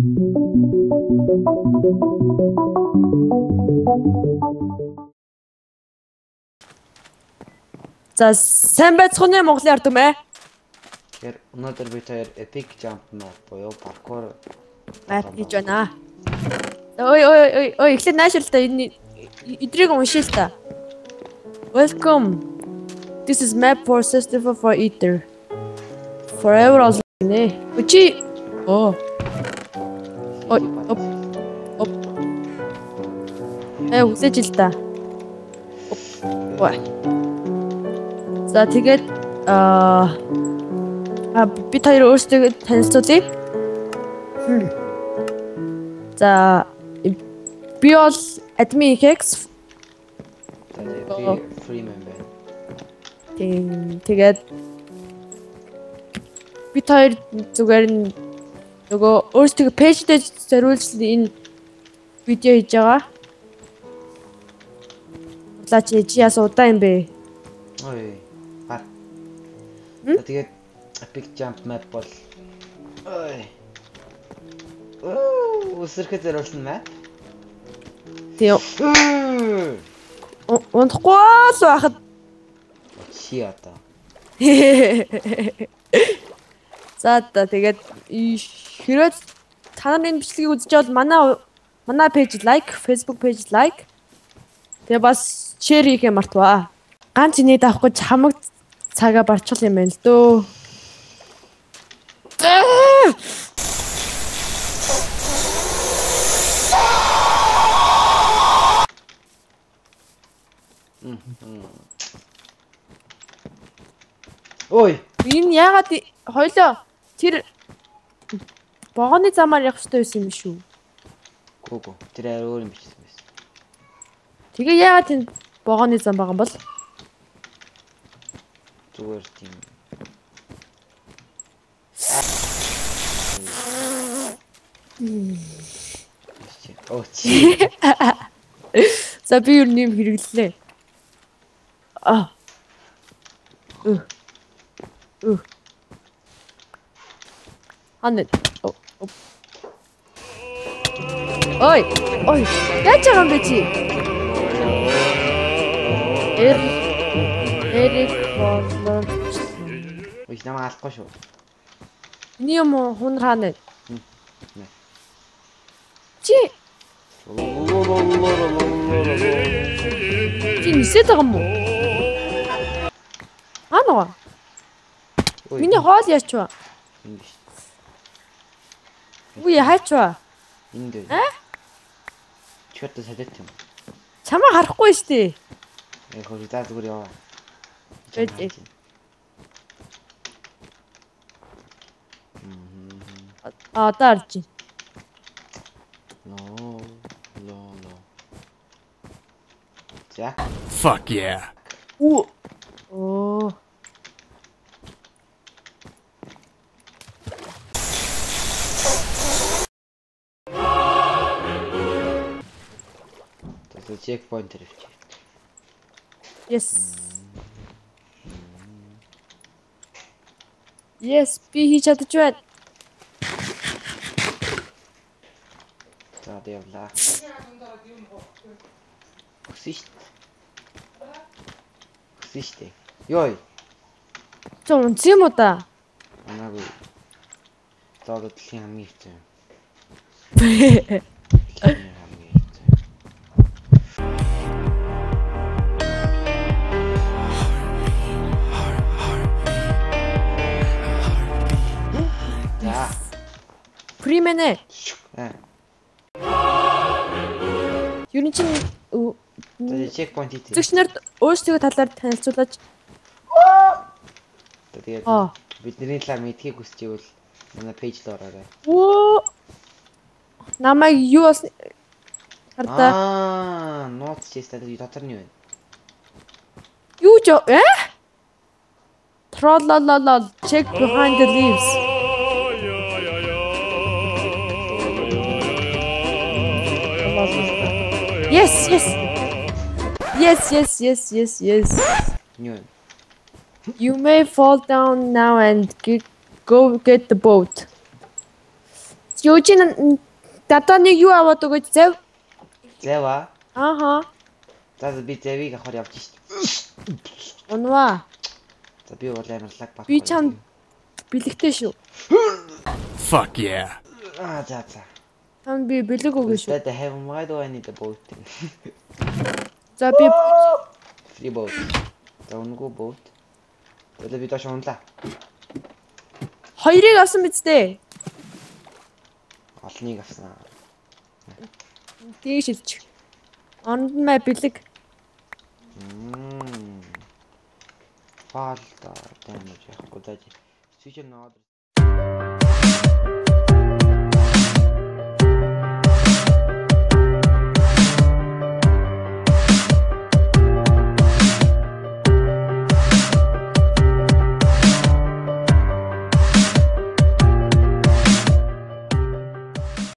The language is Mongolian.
За сайн байцгаана Монголын ард түмээ. Тэгэхээр өнөөдөр бид хоёр epic jump map буюу parkour Map хийж байна. Ой эхлээд наашил та энэ эдрийг уншия л та. Welcome. This is map for Festival for Eater. Forever all нэ. Чи Ой. Оп. Үсэж л та. Ой. За тэгээд бид хоёр өөрсдөө танилцуулъя. За би бол admin Hex. free member. Тэгээд бид хоёр зүгээр нөгөө өөрсдөө пэйждээ зориулсан энэ видео хийж байгаа. Улаач чи яас удаан юм бэ? Ой. Тэгээд epic jump map бол ой. Үсрэхэд зориулсан map. Тэгээ унтахгүй л байхад чи одоо. За тэгээд хэрвээ та нарын бичлэгийг үзэж бол манай пэйж лайк, Facebook пэйж лайк. Тэгээ бас share хийх юм мартваа. Ганц инээд авахгүй хамаг цагаа барчих юм байна л дөө. Ой, Энэ яагаад хоёлоо тэр богоны замаар явах хэрэгтэй байсан юм шүү. гоо. Тэр арай өөр юм бичсэн байсан. Тэгээ яагаад энэ богоны зам байгаа юм бол? Зүгээр тийм. Чи. За би юу нэм хэрэглэлээ. Ханаа. Ой. Яаж байгаа юм бэ чи? Эрик бодлоо. Ой, намаа алахгүй шүү. Эний юм уу хүн хаана? Чи нисээд байгаа юм уу? Анаа. Миний хоол яач вэ? Ингэж. Үгүй хаач вэ? Энд. Чөтө садэт юм. Чамаа харахгүй шүү дээ. Хөөе даа зүгээр яваа. Өөд. Одоо арж байна. No. За. Fuck yeah. Оо. Тэр checkpoint тавьчих. Yes, би хийж чадаж байна. За явлаа. Хүсэж. Йой. Чи унц юм уу да? Анаагүй. Зоод дэлхийн хамгийн хэцүү. За. Примэнэ. Юу нэг чинь checkpoint хийх. зэгчнэрд өөрсдөө талаар танилцуулаач. Тэгээд бидний талаар мэдхийг хүсчихвэл манай пэйж руу ороорой. Намайг юу бас хардаа. Нууц чистад дотор нь юу вэ? Юу ч Trollolol check behind the leaves. Yes. Юу вэ? You may fall down now and go get the boat. Юужин дадаа нэг юу аваад өгөөч зав. Зэва. Ааха. За би зэвийг авахар явж шít. Унваа. За би бол амарлаг баг. Би чам бэлэгтэй шүү. Fuck yeah. За. Чам би бэлэг өгөө шүү. That I have why do I need a boat? За би Free boat. За үнэгүй boat. Тэгээд би доош унлаа. хоёрыг авсан биз дээ. Олныг авсан. Тийг шилж. Онд мэ бэлэг. Фаал та тань яахгүй даа. Switch-ээр наад